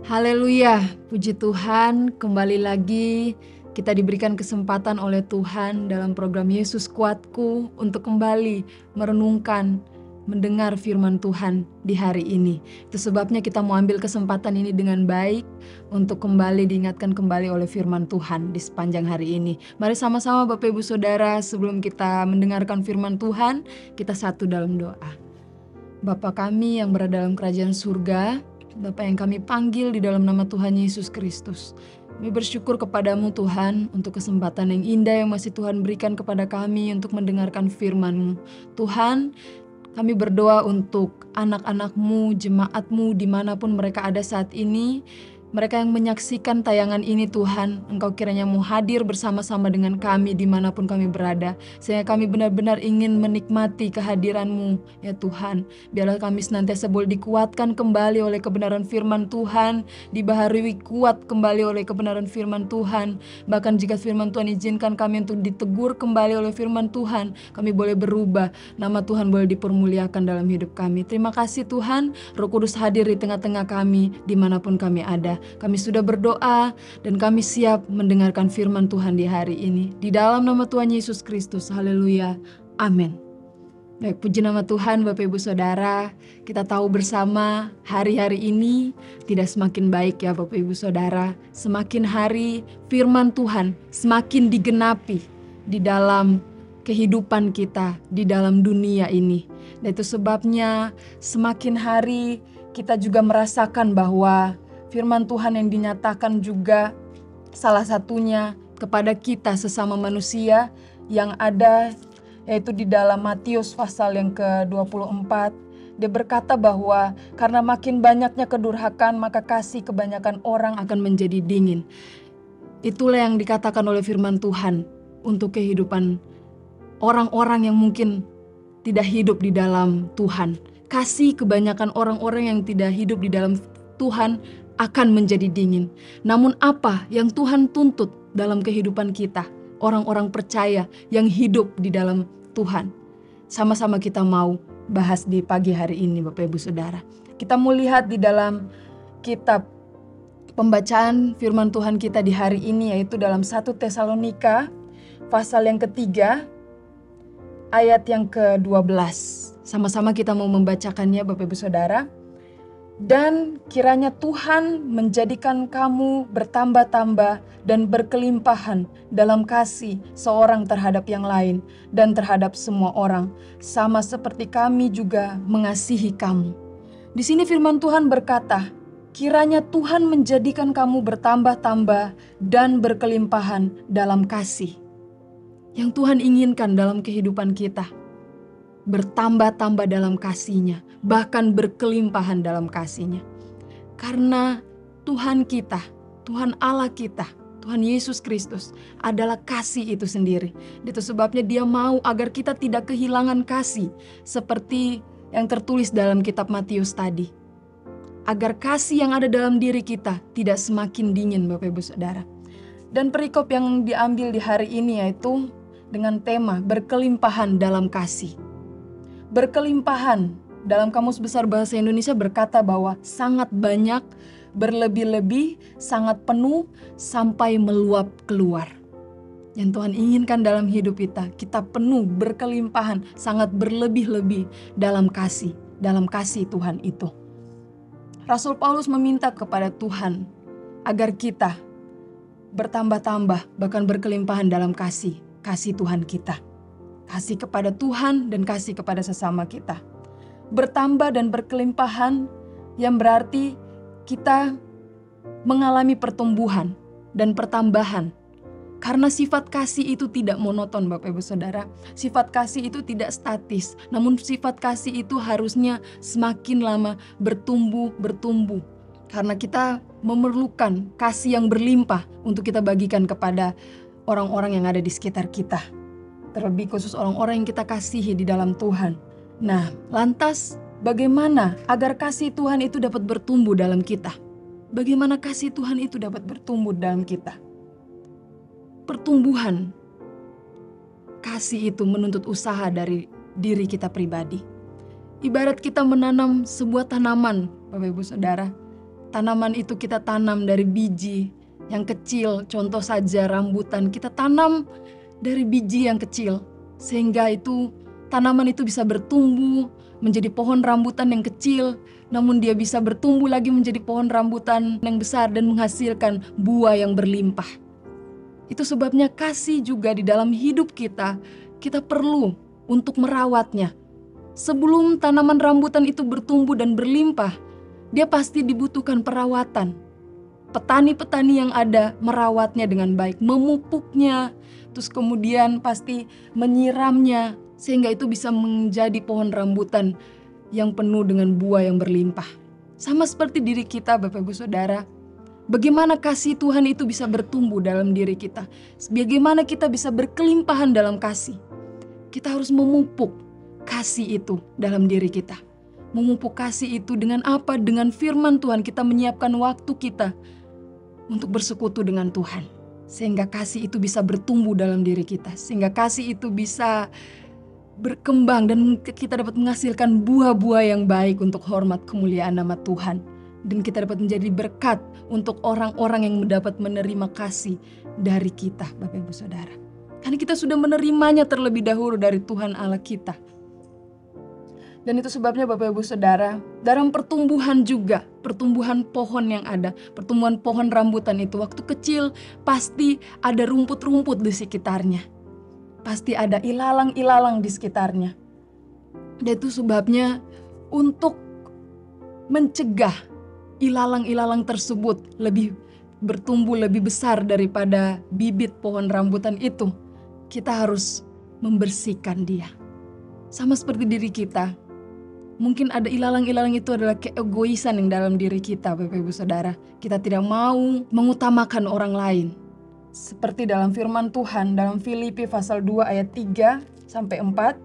Haleluya, puji Tuhan, kembali lagi kita diberikan kesempatan oleh Tuhan dalam program Yesus Kuatku untuk kembali merenungkan, mendengar firman Tuhan di hari ini. Itu sebabnya kita mau ambil kesempatan ini dengan baik untuk kembali diingatkan kembali oleh firman Tuhan di sepanjang hari ini. Mari sama-sama Bapak Ibu Saudara, sebelum kita mendengarkan firman Tuhan, kita satu dalam doa. Bapa kami yang berada dalam kerajaan surga, Bapa yang kami panggil di dalam nama Tuhan Yesus Kristus. Kami bersyukur kepadamu Tuhan untuk kesempatan yang indah yang masih Tuhan berikan kepada kami untuk mendengarkan firman-Mu. Tuhan, kami berdoa untuk anak-anak-Mu, jemaat-Mu dimanapun mereka ada saat ini. Mereka yang menyaksikan tayangan ini Tuhan, Engkau kiranya mau hadir bersama-sama dengan kami dimanapun kami berada. Sehingga kami benar-benar ingin menikmati kehadiran-Mu ya Tuhan. Biarlah kami senantiasa boleh dikuatkan kembali oleh kebenaran firman Tuhan. Dibaharui kuat kembali oleh kebenaran firman Tuhan. Bahkan jika firman Tuhan izinkan kami untuk ditegur kembali oleh firman Tuhan, kami boleh berubah. Nama Tuhan boleh dipermuliakan dalam hidup kami. Terima kasih Tuhan, Roh Kudus hadir di tengah-tengah kami dimanapun kami ada. Kami sudah berdoa dan kami siap mendengarkan firman Tuhan di hari ini. Di dalam nama Tuhan Yesus Kristus, haleluya, amin. Baik, puji nama Tuhan Bapak Ibu Saudara. Kita tahu bersama hari-hari ini tidak semakin baik ya Bapak Ibu Saudara. Semakin hari firman Tuhan semakin digenapi di dalam kehidupan kita, di dalam dunia ini. Dan itu sebabnya semakin hari kita juga merasakan bahwa firman Tuhan yang dinyatakan juga salah satunya kepada kita sesama manusia yang ada yaitu di dalam Matius pasal yang ke-24. Dia berkata bahwa karena makin banyaknya kedurhakaan maka kasih kebanyakan orang akan menjadi dingin. Itulah yang dikatakan oleh firman Tuhan untuk kehidupan orang-orang yang mungkin tidak hidup di dalam Tuhan. Kasih kebanyakan orang-orang yang tidak hidup di dalam Tuhan akan menjadi dingin. Namun apa yang Tuhan tuntut dalam kehidupan kita, orang-orang percaya yang hidup di dalam Tuhan? Sama-sama kita mau bahas di pagi hari ini Bapak Ibu Saudara. Kita mau lihat di dalam kitab pembacaan firman Tuhan kita di hari ini, yaitu dalam 1 Tesalonika pasal yang ketiga ayat yang ke-12. Sama-sama kita mau membacakannya Bapak Ibu Saudara. Dan kiranya Tuhan menjadikan kamu bertambah-tambah dan berkelimpahan dalam kasih seorang terhadap yang lain dan terhadap semua orang, sama seperti kami juga mengasihi kamu. Di sini firman Tuhan berkata, kiranya Tuhan menjadikan kamu bertambah-tambah dan berkelimpahan dalam kasih. Yang Tuhan inginkan dalam kehidupan kita, bertambah-tambah dalam kasih-Nya, bahkan berkelimpahan dalam kasih-Nya. Karena Tuhan kita, Tuhan Allah kita, Tuhan Yesus Kristus adalah kasih itu sendiri. Itu sebabnya Dia mau agar kita tidak kehilangan kasih, seperti yang tertulis dalam kitab Matius tadi. Agar kasih yang ada dalam diri kita tidak semakin dingin Bapak Ibu Saudara. Dan perikop yang diambil di hari ini yaitu dengan tema berkelimpahan dalam kasih. Berkelimpahan dalam Kamus Besar Bahasa Indonesia berkata bahwa sangat banyak, berlebih-lebih, sangat penuh, sampai meluap keluar. Yang Tuhan inginkan dalam hidup kita, kita penuh, berkelimpahan, sangat berlebih-lebih dalam kasih Tuhan itu. Rasul Paulus meminta kepada Tuhan agar kita bertambah-tambah, bahkan berkelimpahan dalam kasih Tuhan kita. Kasih kepada Tuhan dan kasih kepada sesama kita. Bertambah dan berkelimpahan yang berarti kita mengalami pertumbuhan dan pertambahan. Karena sifat kasih itu tidak monoton Bapak Ibu Saudara. Sifat kasih itu tidak statis. Namun sifat kasih itu harusnya semakin lama bertumbuh. Karena kita memerlukan kasih yang berlimpah untuk kita bagikan kepada orang-orang yang ada di sekitar kita. Terlebih khusus orang-orang yang kita kasihi di dalam Tuhan. Nah, lantas bagaimana agar kasih Tuhan itu dapat bertumbuh dalam kita? Bagaimana kasih Tuhan itu dapat bertumbuh dalam kita? Pertumbuhan kasih itu menuntut usaha dari diri kita pribadi. Ibarat kita menanam sebuah tanaman, Bapak Ibu Saudara. Tanaman itu kita tanam dari biji yang kecil, contoh saja rambutan, kita tanam dari biji yang kecil, sehingga itu tanaman itu bisa bertumbuh menjadi pohon rambutan yang kecil, namun dia bisa bertumbuh lagi menjadi pohon rambutan yang besar dan menghasilkan buah yang berlimpah. Itu sebabnya kasih juga di dalam hidup kita perlu untuk merawatnya. Sebelum tanaman rambutan itu bertumbuh dan berlimpah, dia pasti dibutuhkan perawatan. Petani-petani yang ada merawatnya dengan baik, memupuknya, terus kemudian pasti menyiramnya, sehingga itu bisa menjadi pohon rambutan yang penuh dengan buah yang berlimpah. Sama seperti diri kita, Bapak Ibu Saudara. Bagaimana kasih Tuhan itu bisa bertumbuh dalam diri kita? Bagaimana kita bisa berkelimpahan dalam kasih? Kita harus memupuk kasih itu dalam diri kita. Memupuk kasih itu dengan apa? Dengan firman Tuhan. Kita menyiapkan waktu kita untuk bersekutu dengan Tuhan. Sehingga kasih itu bisa bertumbuh dalam diri kita. Sehingga kasih itu bisa berkembang dan kita dapat menghasilkan buah-buah yang baik untuk hormat kemuliaan nama Tuhan. Dan kita dapat menjadi berkat untuk orang-orang yang dapat menerima kasih dari kita, Bapak Ibu Saudara. Karena kita sudah menerimanya terlebih dahulu dari Tuhan Allah kita. Dan itu sebabnya Bapak Ibu Saudara, dalam pertumbuhan juga, pertumbuhan pohon yang ada, pertumbuhan pohon rambutan itu waktu kecil pasti ada rumput-rumput di sekitarnya. Pasti ada ilalang-ilalang di sekitarnya. Dan itu sebabnya untuk mencegah ilalang-ilalang tersebut lebih bertumbuh lebih besar daripada bibit pohon rambutan itu, kita harus membersihkan dia. Sama seperti diri kita, mungkin ada ilalang-ilalang itu adalah keegoisan yang dalam diri kita, Bapak Ibu Saudara. Kita tidak mau mengutamakan orang lain. Seperti dalam firman Tuhan, dalam Filipi pasal 2 ayat 3-4,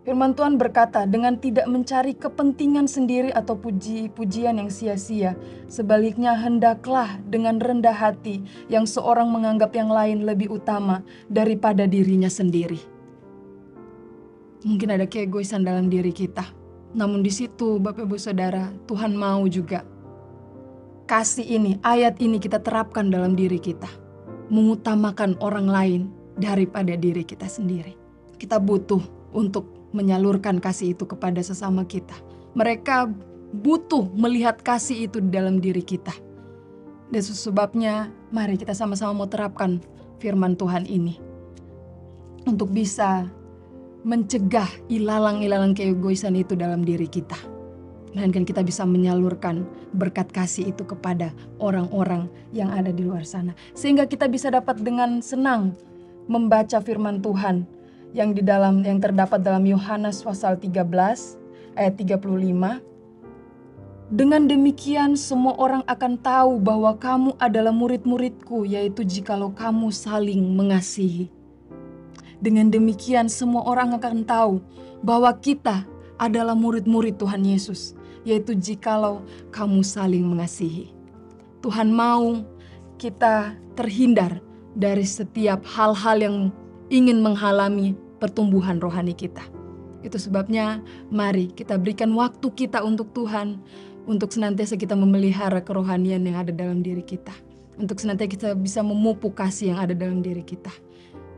firman Tuhan berkata, dengan tidak mencari kepentingan sendiri atau puji-pujian yang sia-sia. Sebaliknya hendaklah dengan rendah hati yang seorang menganggap yang lain lebih utama daripada dirinya sendiri. Mungkin ada keegoisan dalam diri kita. Namun di situ Bapak Ibu Saudara, Tuhan mau juga kasih ini, ayat ini kita terapkan dalam diri kita. Mengutamakan orang lain daripada diri kita sendiri. Kita butuh untuk menyalurkan kasih itu kepada sesama kita. Mereka butuh melihat kasih itu di dalam diri kita. Dan sebabnya mari kita sama-sama mau terapkan firman Tuhan ini. Untuk bisa mencegah ilalang-ilalang keegoisan itu dalam diri kita. Dan kan kita bisa menyalurkan berkat kasih itu kepada orang-orang yang ada di luar sana. Sehingga kita bisa dapat dengan senang membaca firman Tuhan yang terdapat dalam Yohanes pasal 13 ayat 35. Dengan demikian semua orang akan tahu bahwa kamu adalah murid-muridku, yaitu jikalau kamu saling mengasihi. Dengan demikian semua orang akan tahu bahwa kita adalah murid-murid Tuhan Yesus, yaitu jikalau kamu saling mengasihi. Tuhan mau kita terhindar dari setiap hal-hal yang ingin menghalangi pertumbuhan rohani kita. Itu sebabnya mari kita berikan waktu kita untuk Tuhan, untuk senantiasa kita memelihara kerohanian yang ada dalam diri kita, untuk senantiasa kita bisa memupuk kasih yang ada dalam diri kita.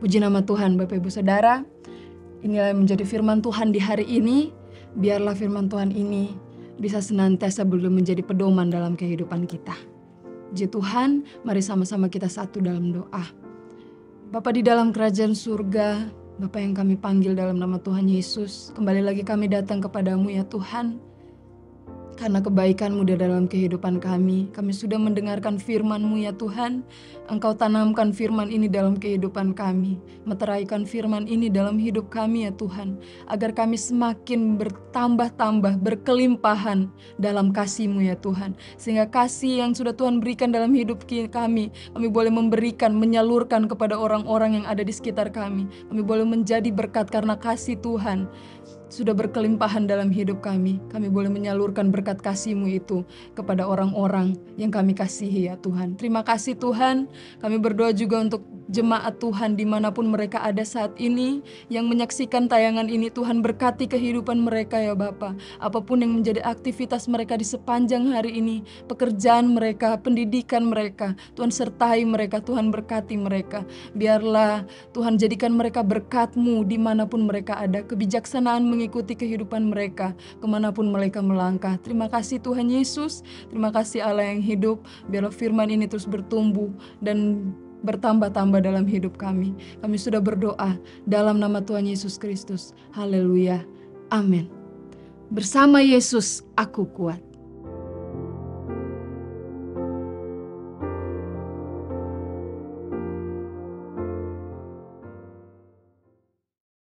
Puji nama Tuhan Bapak Ibu Saudara. Inilah yang menjadi firman Tuhan di hari ini. Biarlah firman Tuhan ini bisa senantiasa belum menjadi pedoman dalam kehidupan kita. Puji Tuhan, mari sama-sama kita satu dalam doa. Bapa di dalam kerajaan surga, Bapa yang kami panggil dalam nama Tuhan Yesus, kembali lagi kami datang kepadamu ya Tuhan. Karena kebaikan-Mu di dalam kehidupan kami sudah mendengarkan firman-Mu ya Tuhan. Engkau tanamkan firman ini dalam kehidupan kami, meteraikan firman ini dalam hidup kami ya Tuhan, agar kami semakin bertambah-tambah, berkelimpahan dalam kasih-Mu ya Tuhan. Sehingga kasih yang sudah Tuhan berikan dalam hidup kami boleh memberikan, menyalurkan kepada orang-orang yang ada di sekitar kami. Kami boleh menjadi berkat karena kasih Tuhan. sudah berkelimpahan dalam hidup kami. Kami boleh menyalurkan berkat kasih-Mu itu kepada orang-orang yang kami kasihi ya Tuhan. Terima kasih Tuhan. Kami berdoa juga untuk jemaat Tuhan dimanapun mereka ada saat ini, yang menyaksikan tayangan ini. Tuhan berkati kehidupan mereka ya Bapa. Apapun yang menjadi aktivitas mereka di sepanjang hari ini, pekerjaan mereka, pendidikan mereka, Tuhan sertai mereka, Tuhan berkati mereka. Biarlah Tuhan jadikan mereka berkat-Mu dimanapun mereka ada, kebijaksanaan mengikuti kehidupan mereka kemanapun mereka melangkah. Terima kasih Tuhan Yesus, terima kasih Allah yang hidup. Biarlah firman ini terus bertumbuh dan bertambah-tambah dalam hidup kami. Kami sudah berdoa dalam nama Tuhan Yesus Kristus. Haleluya. Amin. Bersama Yesus aku kuat.